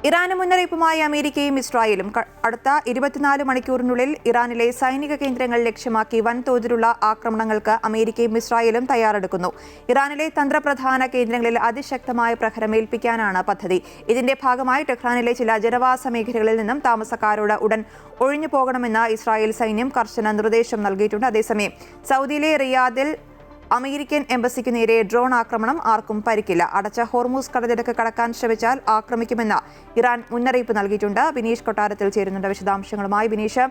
ഇറാന് മുന്നറിയിപ്പുമായി അമേരിക്കയും ഇസ്രായേലും. അടുത്ത 24 മണിക്കൂറിനുള്ളിൽ ഇറാനിലെ സൈനിക കേന്ദ്രങ്ങൾ ലക്ഷ്യമാക്കി വൻതോതിലുള്ള ആക്രമണങ്ങൾക്ക് അമേരിക്കയും ഇസ്രായേലും തയ്യാറെടുക്കുന്നു. ഇറാനിലെ തന്ത്രപ്രധാന കേന്ദ്രങ്ങളിൽ അതിശക്തമായ പ്രഹരമേൽപ്പിക്കാനാണ് പദ്ധതി. ഇതിന്റെ ഭാഗമായി ടെഹ്റാനിലെ ചില ജനവാസ മേഖലകളിൽ നിന്നും താമസക്കാരോട് ഉടൻ ഒഴിഞ്ഞു പോകണമെന്ന് ഇസ്രായേൽ സൈന്യം കർശന നിർദ്ദേശം നൽകിയിട്ടുണ്ട്. അതേസമയം സൗദിയിലെ റിയാദിൽ അമേരിക്കൻ എംബസിക്ക് നേരെ ഡ്രോൺ ആക്രമണം, ആർക്കും പരിക്കില്ല. അടച്ച ഹോർമൂസ് കടലിടുക്ക് കടക്കാൻ ശ്രമിച്ചാൽ ആക്രമിക്കുമെന്ന് ഇറാൻ മുന്നറിയിപ്പ് നൽകിയിട്ടുണ്ട്. ബിനീഷ് കൊട്ടാരത്തിൽ ചേരുന്നുണ്ട് വിശദാംശങ്ങളുമായി. ബിനീഷ്,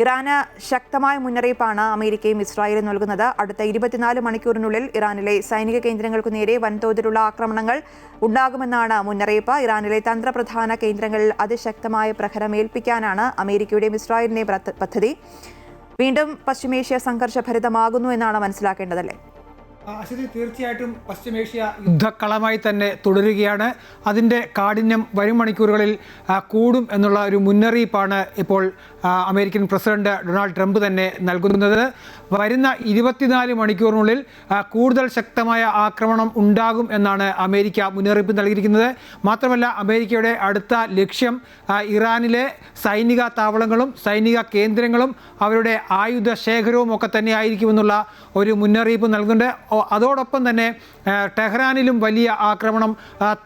ഇറാന് ശക്തമായ മുന്നറിയിപ്പാണ് അമേരിക്കയും ഇസ്രായേലും നൽകുന്നത്. അടുത്ത 24 മണിക്കൂറിനുള്ളിൽ ഇറാനിലെ സൈനിക കേന്ദ്രങ്ങൾക്കു നേരെ വൻതോതിലുള്ള ആക്രമണങ്ങൾ ഉണ്ടാകുമെന്നാണ് മുന്നറിയിപ്പ്. ഇറാനിലെ തന്ത്രപ്രധാന കേന്ദ്രങ്ങളിൽ അതിശക്തമായ പ്രഹരമേൽപ്പിക്കാനാണ് അമേരിക്കയുടെയും ഇസ്രായേലിന്റെയും പദ്ധതി. വീണ്ടും പശ്ചിമേഷ്യ സംഘർഷഭരിതമാകുന്നു എന്നാണ് മനസ്സിലാക്കേണ്ടതല്ലേ? അശ്വതി, തീർച്ചയായിട്ടും പശ്ചിമേഷ്യ യുദ്ധക്കളമായി തന്നെ തുടരുകയാണ്. അതിൻ്റെ കാഠിന്യം വരും മണിക്കൂറുകളിൽ കൂടും എന്നുള്ള ഒരു മുന്നറിയിപ്പാണ് ഇപ്പോൾ അമേരിക്കൻ പ്രസിഡന്റ് ഡൊണാൾഡ് ട്രംപ് തന്നെ നൽകുന്നത്. വരുന്ന 24 മണിക്കൂറിനുള്ളിൽ കൂടുതൽ ശക്തമായ ആക്രമണം ഉണ്ടാകും എന്നാണ് അമേരിക്ക മുന്നറിയിപ്പ് നൽകിയിരിക്കുന്നത്. മാത്രമല്ല, അമേരിക്കയുടെ അടുത്ത ലക്ഷ്യം ഇറാനിലെ സൈനിക താവളങ്ങളും സൈനിക കേന്ദ്രങ്ങളും അവരുടെ ആയുധ ശേഖരവും ഒക്കെ തന്നെ ആയിരിക്കുമെന്നുള്ള ഒരു മുന്നറിയിപ്പ് നൽകുന്നുണ്ട്. അതോടൊപ്പം തന്നെ ടെഹ്റാനിലും വലിയ ആക്രമണം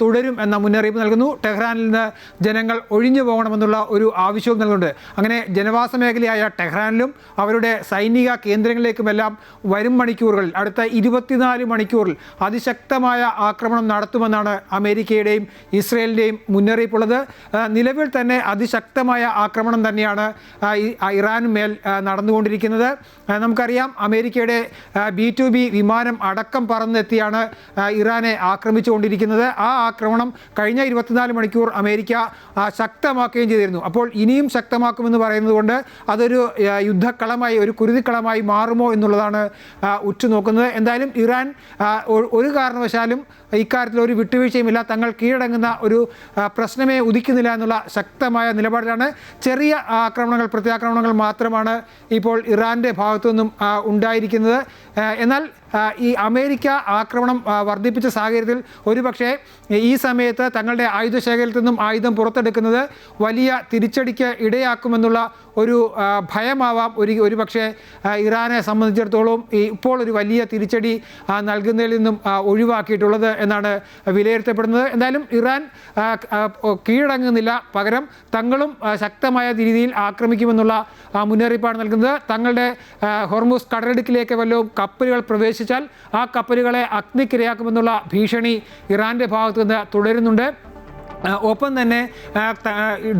തുടരും എന്ന മുന്നറിയിപ്പ് നൽകുന്നു. ടെഹ്റാനിൽ നിന്ന് ജനങ്ങൾ ഒഴിഞ്ഞു പോകണമെന്നുള്ള ഒരു ആവശ്യവും നൽകുന്നുണ്ട്. അങ്ങനെ ജനവാസ മേഖലയായ ടെഹ്റാനിലും അവരുടെ സൈനിക കേന്ദ്രങ്ങളിലേക്കുമെല്ലാം വരും മണിക്കൂറുകളിൽ, അടുത്ത 24 മണിക്കൂറിൽ അതിശക്തമായ ആക്രമണം നടത്തുമെന്നാണ് അമേരിക്കയുടെയും ഇസ്രയേലിൻ്റെയും മുന്നറിയിപ്പുള്ളത്. നിലവിൽ തന്നെ അതിശക്തമായ ആക്രമണം തന്നെയാണ് ഇറാന് മേൽ നടന്നുകൊണ്ടിരിക്കുന്നത്. നമുക്കറിയാം, അമേരിക്കയുടെ B-2B വിമാനം അടക്കം പറന്നെത്തിയാണ് ഇറാനെ ആക്രമിച്ചുകൊണ്ടിരിക്കുന്നത്. ആ ആക്രമണം കഴിഞ്ഞ 24 മണിക്കൂർ അമേരിക്ക ശക്തമാക്കുകയും ചെയ്തിരുന്നു. അപ്പോൾ ഇനിയും ശക്തമാക്കുമെന്ന് പറയുന്നത് കൊണ്ട് അതൊരു യുദ്ധക്കളമായി, ഒരു കുരുതിക്കളമായി മാറുമോ എന്നുള്ളതാണ് ഉറ്റുനോക്കുന്നത്. എന്തായാലും ഇറാൻ ഒരു കാരണവശാലും ഇക്കാര്യത്തിൽ ഒരു വിട്ടുവീഴ്ചയുമില്ല. തങ്ങൾ കീഴടങ്ങുന്ന ഒരു പ്രശ്നമേ ഉദിക്കുന്നില്ല എന്നുള്ള ശക്തമായ നിലപാടിലാണ്. ചെറിയ ആക്രമണങ്ങൾ, പ്രത്യാക്രമണങ്ങൾ മാത്രമാണ് ഇപ്പോൾ ഇറാൻ്റെ ഭാഗത്തു നിന്നും ഉണ്ടായിരിക്കുന്നത്. എന്നാൽ ഈ അമേരിക്ക ആക്രമണം വർദ്ധിപ്പിച്ച സാഹചര്യത്തിൽ ഒരുപക്ഷെ ഈ സമയത്ത് തങ്ങളുടെ ആയുധശേഖരത്തിൽ നിന്നും ആയുധം പുറത്തെടുക്കുന്നത് വലിയ തിരിച്ചടിക്ക് ഇടയാക്കുമെന്നുള്ള ഒരു ഭയമാവാം ഒരുപക്ഷെ ഇറാനെ സംബന്ധിച്ചിടത്തോളം ഇപ്പോൾ ഒരു വലിയ തിരിച്ചടി നൽകുന്നതിൽ നിന്നും ഒഴിവാക്കിയിട്ടുള്ളത് എന്നാണ് വിലയിരുത്തപ്പെടുന്നത്. എന്തായാലും ഇറാൻ കീഴടങ്ങുന്നില്ല, പകരം തങ്ങളും ശക്തമായ രീതിയിൽ ആക്രമിക്കുമെന്നുള്ള മുന്നറിയിപ്പാണ് നൽകുന്നത്. തങ്ങളുടെ ഹോർമൂസ് കടലിടുക്കിലേക്ക് വല്ലതും കപ്പലുകൾ പ്രവേശിച്ചാൽ ആ കപ്പലുകളെ അഗ്നിക്കിരയാക്കുമെന്നുള്ള ഭീഷണി ഇറാൻ്റെ ഭാഗത്തു നിന്ന് തുടരുന്നുണ്ട്. ഒപ്പം തന്നെ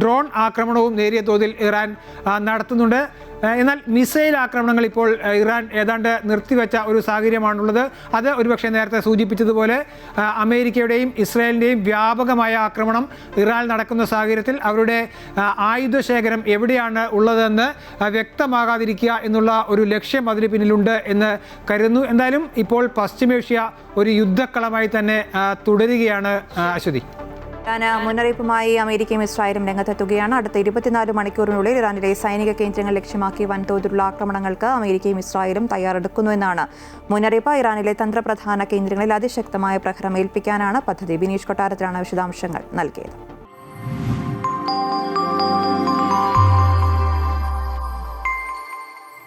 ഡ്രോൺ ആക്രമണവും നേരിയ തോതിൽ ഇറാൻ നടത്തുന്നുണ്ട്. എന്നാൽ മിസൈൽ ആക്രമണങ്ങൾ ഇപ്പോൾ ഇറാൻ ഏതാണ്ട് നിർത്തിവെച്ച ഒരു സാഹചര്യമാണുള്ളത്. അത് ഒരുപക്ഷെ നേരത്തെ സൂചിപ്പിച്ചതുപോലെ അമേരിക്കയുടെയും ഇസ്രായേലിൻ്റെയും വ്യാപകമായ ആക്രമണം ഇറാൻ നടക്കുന്ന സാഹചര്യത്തിൽ അവരുടെ ആയുധശേഖരം എവിടെയാണ് ഉള്ളതെന്ന് വ്യക്തമാകാതിരിക്കുക എന്നുള്ള ഒരു ലക്ഷ്യം അതിന് പിന്നിലുണ്ട് എന്ന് കരുതുന്നു. എന്തായാലും ഇപ്പോൾ പശ്ചിമേഷ്യ ഒരു യുദ്ധക്കളമായി തന്നെ തുടരുകയാണ്. അശ്വതി, മുന്നറിയിപ്പുമായി അമേരിക്കയും ഇസ്രായേലും രംഗത്തെത്തുകയാണ്. അടുത്ത 24 മണിക്കൂറിനുള്ളിൽ ഇറാനിലെ സൈനിക കേന്ദ്രങ്ങൾ ലക്ഷ്യമാക്കി വൻതോതിലുള്ള ആക്രമണങ്ങൾക്ക് അമേരിക്കയും ഇസ്രായേലും തയ്യാറെടുക്കുന്നു എന്നാണ് മുന്നറിയിപ്പ്. ഇറാനിലെ തന്ത്രപ്രധാന കേന്ദ്രങ്ങളിൽ അതിശക്തമായ പ്രഹരമേൽപ്പിക്കാനാണ് പദ്ധതി. ബിനീഷ് കൊട്ടാരത്തിലാണ് വിശദാംശങ്ങൾ നൽകിയത്.